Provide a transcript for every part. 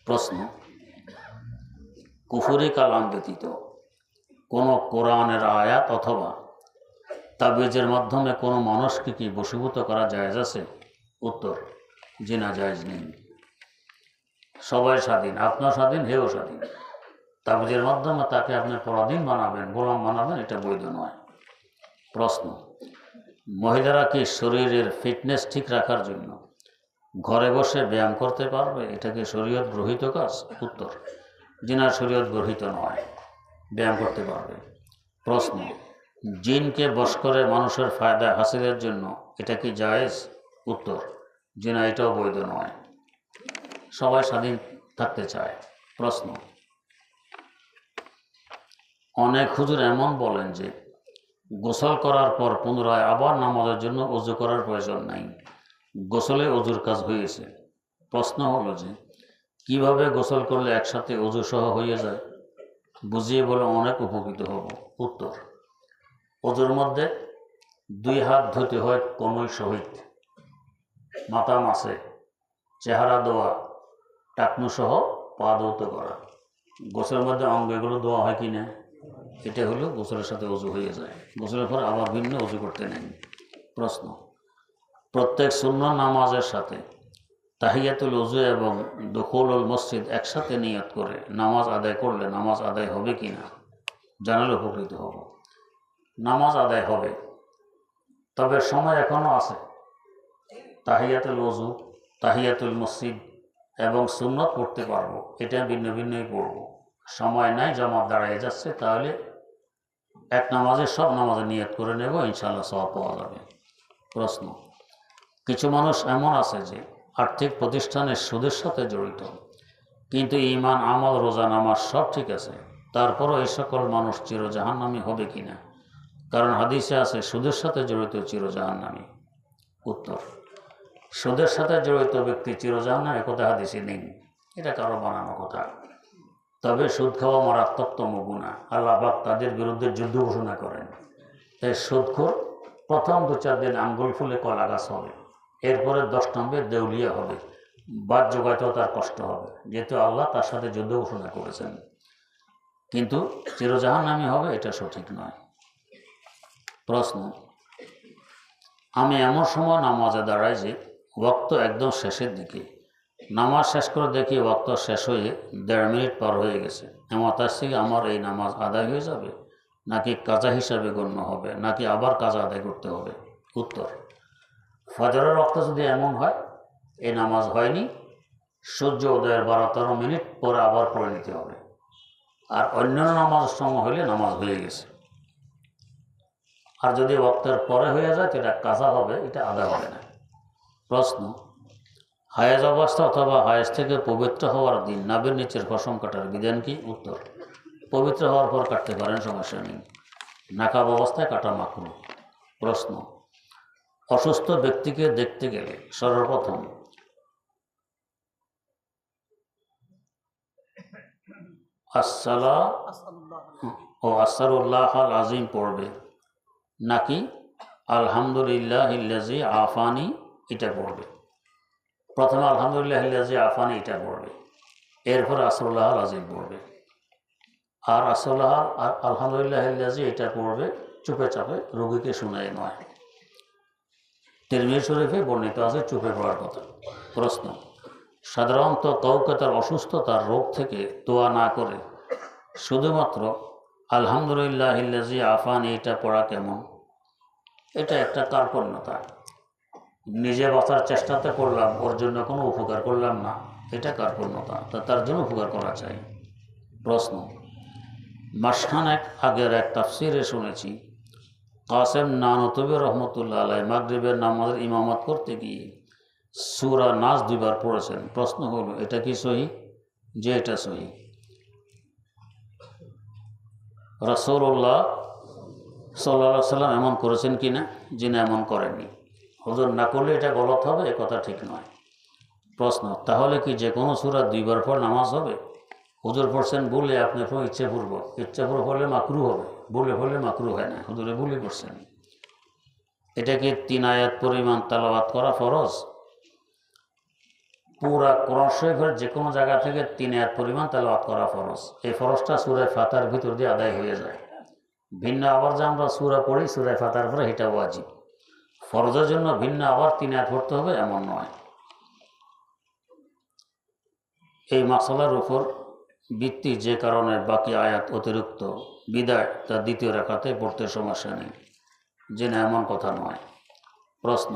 প্রশ্ন, কুফরি কালাম ব্যতীত কোনো কোরআনের আয়াত অথবা তাবিজের মাধ্যমে কোনো মানুষকে কি বশীভূত করা জায়েজ আছে? উত্তর, জি না, জায়েজ নেই। সবাই স্বাধীন, আপনার স্বাধীন, হেও স্বাধীন। তাবিজের মাধ্যমে তাকে আপনি পরাধীন বানাবেন, গোলাম বানাবেন, এটা বৈধ নয়। প্রশ্ন, মহিলারা কি শরীরের ফিটনেস ঠিক রাখার জন্য ঘরে বসে ব্যায়াম করতে পারবে? এটা কি শরীয়ত গ্রহীত কাজ? উত্তর, জি না, শরীয়ত গ্রহীত নয়, ব্যায়াম করতে পারবে। প্রশ্ন, জিনকে বশ করে মানুষের ফায়দা হাসিলের জন্য এটা কি জায়েজ? উত্তর, জি না, এটাও বৈধ নয়। সবাই স্বাধীন থাকতে চায়। প্রশ্ন, অনেক হুজুর এমন বলেন যে গোসল করার পর পুনরায় আবার নামাজের জন্য ওযু করার প্রয়োজন নাই, গোসলে ওযুর কাজ হয়েছে। প্রশ্ন হলো যে কিভাবে গোসল করলে একসাথে ওযু সহ হয়ে যায়? বুঝিয়ে বলে অনেক উপকৃত হব। উত্তর, ওযুর মধ্যে 2 হাত ধুতে হয় কনুই সহিত, মাথা মাসে, চেহারা ধোয়া, টাকনু সহ পা ধৌত করা। গোসলের মধ্যে অঙ্গগুলো ধোয়া হয় কি না, এটা হলো গোসলের সাথে ওযু হয়ে যায়। গোসলের পর আবার ভিন্ন ওযু করতে নেন। প্রশ্ন, প্রত্যেক সুন্নাহ নামাজের সাথে তাহিয়াতুল ওযু এবং দুখুলুল মসজিদ একসাথে নিয়ত করে নামাজ আদায় করলে নামাজ আদায় হবে কি না জানালে উপকৃত হব। নামাজ আদায় হবে, তবে সময় এখনও আছে। তাহিয়াতুল ওযু, তাহিয়াতুল মসজিদ এবং সুন্নত পড়তে পারবো, এটা ভিন্ন ভিন্নই পড়বো। সময় নাই, জামাত দাঁড়িয়ে যাচ্ছে, তাহলে এক নামাজে সব নামাজে নিয়ত করে নেব, ইনশাআল্লাহ সওয়াব পাওয়া যাবে। প্রশ্ন, কিছু মানুষ এমন আছে যে আর্থিক প্রতিষ্ঠানের সুদের সাথে জড়িত, কিন্তু ঈমান, আমল, রোজা, নামাজ সব ঠিক আছে, তারপরও এই সকল মানুষ চিরজাহান্নামী হবে কিনা? কারণ হাদিসে আছে সুদের সাথে জড়িত চিরজাহান্নামী। উত্তর, সুদের সাথে জড়িত ব্যক্তি চিরজাহান্নামী কথা হাদিসে নেই, এটা কারো বানানো কথা। তবে সুদ খাওয়া মারাত্মকতম গুনাহ, আল্লাহ পাক তাদের বিরুদ্ধে যুদ্ধ ঘোষণা করেন। তাই সুদখোর প্রথম 2-4 দিন আঙ্গুল ফুলে কলা গাছ হবে, এরপরে 10 নম্বর দেউলিয়া হবে, বাদ জোগাইতেও তার কষ্ট হবে, যেহেতু আল্লাহ তার সাথে যুদ্ধ ঘোষণা করেছেন। কিন্তু চিরজাহান্নামী হবে এটা সঠিক নয়। প্রশ্ন, আমি এমন সময় নামাজে দাঁড়াই যে ওয়াক্ত একদম শেষের দিকে, নামাজ শেষ করে দেখি ওয়াক্ত শেষ হয়ে 1.5 মিনিট পার হয়ে গেছে, এমন তার থেকে আমার এই নামাজ আদায় হয়ে যাবে, নাকি কাজা হিসাবে গণ্য হবে, নাকি আবার কাজা আদায় করতে হবে? উত্তর, ফজরের ওয়াক্ত যদি এমন হয় এই নামাজ হয়নি, সূর্য উদয়ের 12-13 মিনিট পরে আবার পড়ে নিতে হবে। আর অন্যান্য নামাজের সময় হলে নামাজ হয়ে গেছে। আর যদি ওয়াক্তের পরে হয়ে যায় তো এটা কাজা হবে, এটা আদা হবে না। প্রশ্ন, হায়েজ অবস্থা অথবা হায়েজ থেকে পবিত্র হওয়ার দিন নাভির নিচের পশম কাটার বিধান কি? উত্তর, পবিত্র হওয়ার পর কাটতে পারেন, সমস্যা নেই, নাকাব অবস্থায় কাটা মাকরুহ। প্রশ্ন, অসুস্থ ব্যক্তিকে দেখতে গেলে সর্বপ্রথম আসসালুল্লাহ আল আজিম পড়বে, নাকি আলহামদুলিল্লাহিল্লাযী আফানি এটা পড়বে? প্রথমে আলহামদুলিল্লাহিল্লাযী আফানি এটা পড়বে, এরপর আসসালুল্লাহ আল আজিম পড়বে। আর আসসালুল্লাহ আর আলহামদুলিল্লাহিল্লাযী এটা পড়বে চুপে চাপে, রোগীকে শুনায় নয়। তিরমিজি শরীফে বর্ণিত আছে চুপে পড়ার কথা। প্রশ্ন, সাধারণত কাউকে তার অসুস্থতার রোগ থেকে দোয়া না করে শুধুমাত্র আলহামদুলিল্লাহিল্লাযী আফানি এটা পড়া কেমন? এটা একটা কার্পণ্যতা। নিজে বাঁচার চেষ্টাতে করলাম, ওর জন্য কোনো উপকার করলাম না, এটা কার্পণ্যতা, তার জন্য উপকার করা চাই। প্রশ্ন, মাসখানেক আগের এক তাফসিরে শুনেছি কাসেম নানতবী রহমতুল্লাহ আলাইহি মাগরিবের নামাজের ইমামত করতে গিয়ে সূরা নাস 2 বার পড়েছেন। প্রশ্ন হলো এটা কি সহিহ? যে এটা সহিহ। রাসূলুল্লাহ সাল্লাল্লাহু আলাইহি সাল্লাম এমন করেছেন কি না? যিনি এমন করেননি। হুজুর না করলে এটা গলত হবে, এ কথা ঠিক নয়। প্রশ্ন, তাহলে কি যে কোনো সূরা 2 বার পড়ে নামাজ হবে? হুজুর পড়ছেন বলে আপনি ইচ্ছাপূর্বক পড়লে মাকরুহ হবে, বলে পড়লে মাকরুহ হয় না, হুজুরে বলে পড়ছেন। এটা কি 3 আয়াত পরিমাণ তেলাওয়াত করা ফরজ? পুরা কোরআন শরীফের যে কোনো জায়গা থেকে 3 আয়াত পরিমাণ তেলাওয়াত করা ফরজ। এই ফরজটা সূরা ফাতিহার ভিতর দিয়ে আদায় হয়ে যায়। ভিন্ন আবার যে আমরা সূরা পড়ি সূরা ফাতিহার পরে এটা ওয়াজিব। ফরজের জন্য ভিন্ন আবার 3 আয়াত পড়তে হবে এমন নয়। এই মাসালার উপর ভিত্তি যে কারণে বাকি আয়াত অতিরিক্ত বিদায় তা দ্বিতীয় রাকাতে পড়তে সমস্যা নেই, যে না এমন কথা নয়। প্রশ্ন,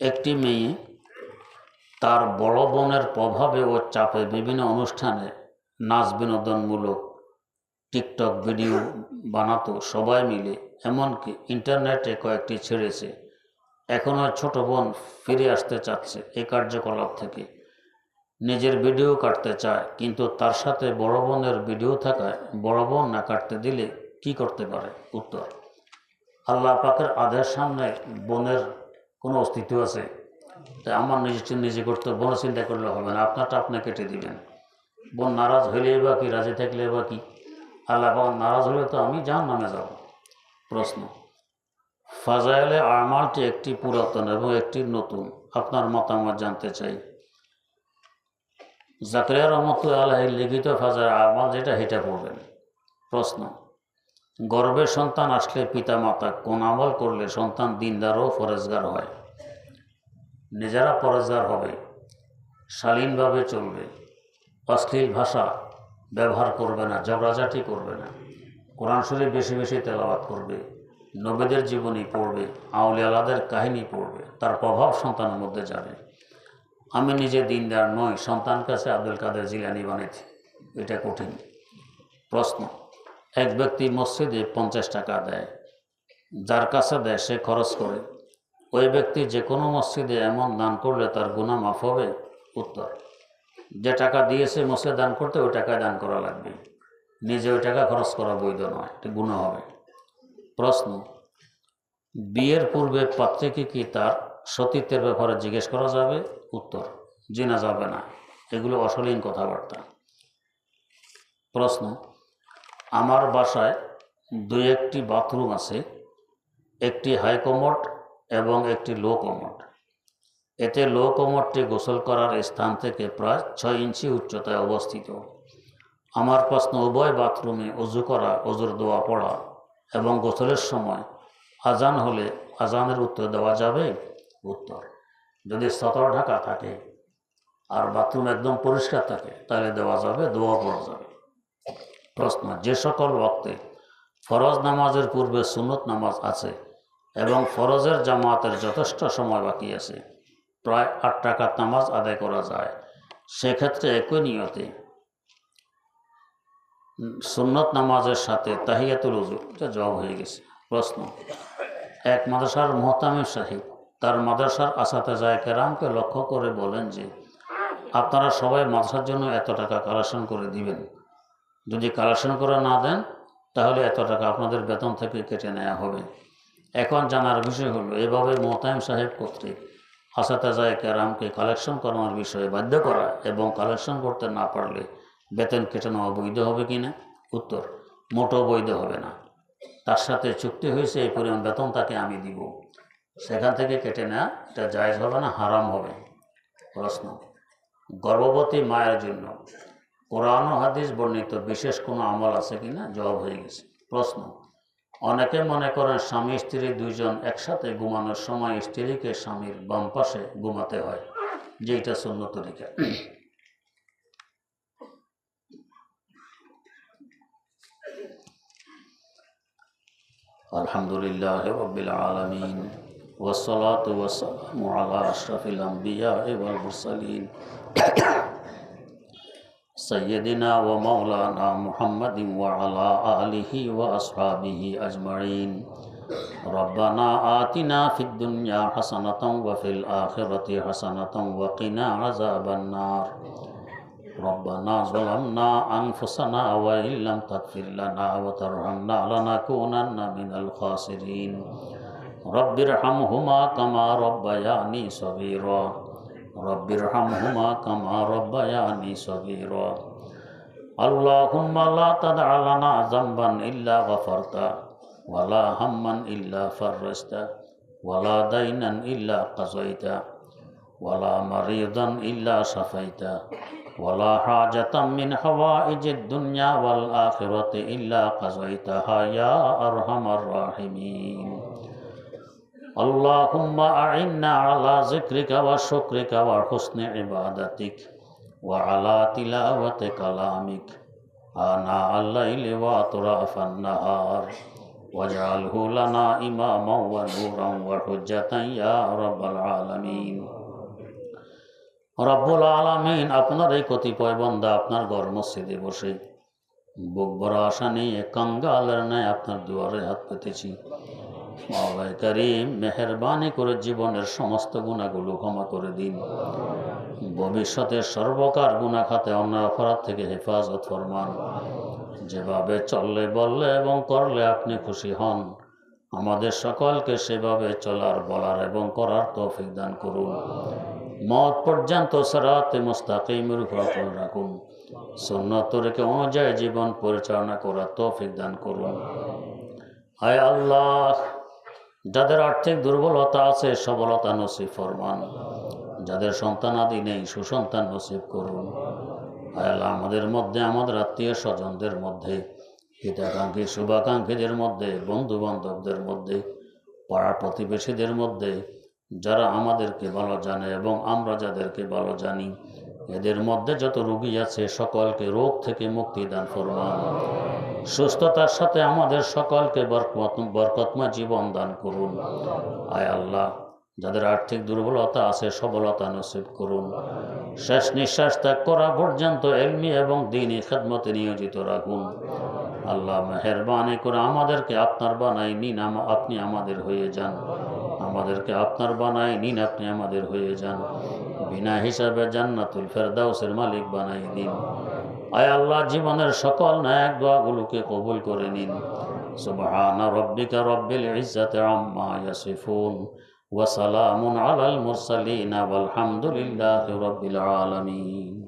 একটি মেয়ে তার বড় বোনের প্রভাবে ও চাপে বিভিন্ন অনুষ্ঠানে নাচ বিনোদনমূলক টিকটক ভিডিও বানাতো সবাই মিলে, এমনকি ইন্টারনেটে কয়েকটি ছেড়েছে। এখনও ছোট বোন ফিরে আসতে চাচ্ছে এই কার্যকলাপ থেকে, নিজের ভিডিও কাটতে চায়, কিন্তু তার সাথে বড় বোনের ভিডিও থাকায় বড় বোন না কাটতে দিলে কি করতে পারে? উত্তর, আল্লাহ পাকের আদেশ সামনে বোনের কোনো অস্তিত্ব আছে? তাই আমার নিজে করতে বোন চিন্তা করলে হবে না, আপনারটা আপনি কেটে দিবেন। বোন নারাজ হইলেই বা কি, রাজি থাকলে বা কি? আল্লাহ পাক নারাজ হলে তো আমি জাহান্নামে যাব। প্রশ্ন, ফাজাইলে আমালটি একটি পুরাতন এবং একটি নতুন, আপনার মতামত জানতে চাই। জাকারিয়া রহমতুল্লাহ আলাইহির লিখিত ফাজাইলে আমাল যেটা সেটা পড়বেন। প্রশ্ন, গর্ভে সন্তান আসলে পিতা মাতা কোন আমল করলে সন্তান দিনদার ও ফরেজগার হয়? নিজেরা পরেজগার হবে, শালীনভাবে চলবে, অশ্লীল ভাষা ব্যবহার করবে না, ঝগড়াঝাটি করবে না, কোরআন শরীফ বেশি বেশি তেলাওয়াত করবে, নবীদের জীবনী পড়বে, আউলিয়াদের কাহিনী পড়বে, তার প্রভাব সন্তানের মধ্যে যাবে। আমি নিজে দিনদার নই, সন্তান কাছে আব্দুল কাদের জিলানী বানিয়েছি, এটা কঠিন। প্রশ্ন, এক ব্যক্তি মসজিদে 50 টাকা দেয়, যার কাছে দেয় সে খরচ করে, ওই ব্যক্তি যে কোনো মসজিদে এমন দান করলে তার গুনাহ মাফ হবে? উত্তর, যে টাকা দিয়েছে মসজিদে দান করতে ওই টাকায় দান করা লাগবে, নিজে ওই টাকা খরচ করা বৈধ নয়, এটা গুনাহ হবে। প্রশ্ন, বিয়ের পূর্বে পাত্রীকে কি তার সতীত্বের ব্যাপারে জিজ্ঞেস করা যাবে? উত্তর, জি না, যাবে না, এগুলো অশালীন কথাবার্তা। প্রশ্ন, আমার বাসায় 2-1টি বাথরুম আছে, একটি হাই কমোড এবং একটি লো কমোড। এতে লো কমোডটি গোসল করার স্থান থেকে প্রায় 6 ইঞ্চি উচ্চতায় অবস্থিত। আমার প্রশ্ন, উভয় বাথরুমে অজু করা, অজুর দোয়া পড়া এবং গোসলের সময় আজান হলে আজানের উত্তর দেওয়া যাবে? উত্তর, যদি সতর ঢাকা থাকে আর বাথরুম একদম পরিষ্কার থাকে তাহলে দেওয়া যাবে, দোয়া পড়া যাবে। প্রশ্ন, যে সকল ওয়াক্তে ফরজ নামাজের পূর্বে সুন্নত নামাজ আছে এবং ফরজের জামাতের যথেষ্ট সময় বাকি আছে, প্রায় 8 রাকাত নামাজ আদায় করা যায়, সেক্ষেত্রে একই নিয়তে সুন্নত নামাজের সাথে তাহিয়াতুল উযু, এটা জবাব হয়ে গেছে। প্রশ্ন, এক মাদ্রাসার মুহতামিম সাহেব তার মাদ্রাসার আসাতেজায়ে কেরামকে লক্ষ্য করে বলেন যে আপনারা সবাই মাদ্রাসার জন্য এত টাকা কালেকশন করে দিবেন, যদি কালেকশন করে না দেন তাহলে এত টাকা আপনাদের বেতন থেকে কেটে নেওয়া হবে। এখন জানার বিষয় হলো, এভাবে মুহতামিম সাহেব কর্তৃক আসাতেজায়ে কেরামকে কালেকশন করানোর বিষয়ে বাধ্য করা এবং কালেকশন করতে না পারলে বেতন কেটে নেওয়া বৈধ হবে কিনা? উত্তর, মোটেও বৈধ হবে না। তার সাথে চুক্তি হয়েছে এই পরিমাণ বেতন তাকে আমি দিব, সেখান থেকে কেটে নেওয়া এটা জায়েজ হবে না, হারাম হবে। প্রশ্ন, গর্ভবতী মায়ের জন্য কোরআন ও হাদিস বর্ণিত বিশেষ কোনো আমল আছে কিনা? জবাব হয়ে গেছে। প্রশ্ন, অনেকে মনে করেন স্বামী স্ত্রী দুইজন একসাথে ঘুমানোর সময় স্ত্রীকে স্বামীর বাম পাশে ঘুমাতে হয়, যে এটা সুন্নত তরিকা। আলহামদুলিল্লাহ রাব্বিল আলামিন ওয়াসসালাতু ওয়াসসালামু আলা আশরাফিল আমবিয়া ওয়াল মুরসালিন সাইয়্যিদিনা ওয়া মাওলানা মুহাম্মাদিন ওয়া আলা আলিহি ওয়া আসহাবিহি আজমাইন। রব্বানা আতিনা ফিদ দুনিয়া হাসানাতাও ওয়া ফিল আখিরাতি হাসানাতাও ওয়া কিনা আযাবান নার। রব্বানা যালামনা আনফুসানা ওয়া ইল্লাম তাগফির লানা ওয়া তারহামনা লানাকুনান্না মিনাল খাসিরিন। রব্বিরহামহুমা কামা রব্বায়ানি সগীরা। রব্বিরহামহুমা কামা রব্বায়ানি সগীরা। আল্লাহুম্মা লা তাদা লানা যামবান ইল্লা গাফারতা ওয়ালা হাম্মান ইল্লা ফাররাজতা ওয়ালা দাইনান ইল্লা কাযাইতা ওয়ালা মারিদান ইল্লা শাফাইতা ওয়ালা হাজাতাম মিন হাওয়াইজিদ দুনিয়া ওয়াল আখিরাতি ইল্লা কাযাইতাহা ইয়া আরহামার রাহিমিন। আল্লাহুম্মা আ'ইন্না আলা যিকরিকা ওয়া শুকরিকা ওয়া হুসনি ইবাদাতিক ওয়া আলা তিলাওয়াতি কালামিক আনা আল-লাইলি ওয়া আতরাফান নাহার ওয়াজআলহু লানা ইমামান ওয়া নূরান ওয়া হুজ্জাতান ইয়া রাব্বাল আলামিন। রব্বুল আলামিন, আপনার এই কতিপয় বান্দা আপনার ঘর মসজিদে বসে বুক ভরা আশা নিয়ে কাঙ্গালের ন্যায় আপনার দুয়ারে হাত পেতেছি। মাওলাই কারীম, মেহেরবানি করে জীবনের সমস্ত গুনাহগুলো ক্ষমা করে দিন। ভবিষ্যতে সর্বকার গুনাহ খাতে অন্যায় অপরাধ থেকে হেফাজত ফরমান। যেভাবে চললে বললে এবং করলে আপনি খুশি হন, আমাদের সকলকে সেভাবে চলার, বলার এবং করার তৌফিক দান করুন। মওত পর্যন্ত সিরাতে মুস্তাকিমের উপর অটল রাখুন। সুন্নাত তরিকা অনুযায়ী জীবন পরিচালনা করার তৌফিক দান করুন। হায় আল্লাহ, যাদের আর্থিক দুর্বলতা আছে সবলতা নসিব ফরমান। যাদের সন্তানাদি নেই সুসন্তান নসিব করুন। হায় আল্লাহ, আমাদের মধ্যে, আমাদের আত্মীয় স্বজনদের মধ্যে, হিতাকাঙ্ক্ষী শুভাকাঙ্ক্ষীদের মধ্যে, বন্ধু বান্ধবদের মধ্যে, পাড়া প্রতিবেশীদের মধ্যে যারা আমাদেরকে ভালো জানে এবং আমরা যাদেরকে ভালো জানি, এদের মধ্যে যত রোগী আছে সকলকে রোগ থেকে মুক্তি দান ফরমান। সুস্থতার সাথে আমাদের সকলকে বরকতময় জীবন দান করুন। আয় আল্লাহ, যাদের আর্থিক দুর্বলতা আছে সবলতা নসিব করুন। শেষ নিঃশ্বাস ত্যাগ করা পর্যন্ত ইলমি এবং দ্বীনি খেদমতে নিয়োজিত রাখুন। আল্লাহ, মেহেরবানি করে আমাদেরকে আপনার বানাই নিন, আপনি আমাদের হয়ে যান। আমাদেরকে আপনার বানাই নিন, আপনি আমাদের হয়ে যান। বিনা হিসাবে জান্নাতুল ফেরদাউসের মালিক বানাই দিন। আয় আল্লাহ, জীবনের সকল ন্যাক দোয়াগুলোকে কবুল করে নিন। সুবহানা রাব্বিকা রাব্বিল ইজ্জাতি আম্মা ইয়াসিফুন ওয়া সালামুন আলাল মুরসালিন ওয়াল হামদুলিল্লাহি রাব্বিল আলামিন।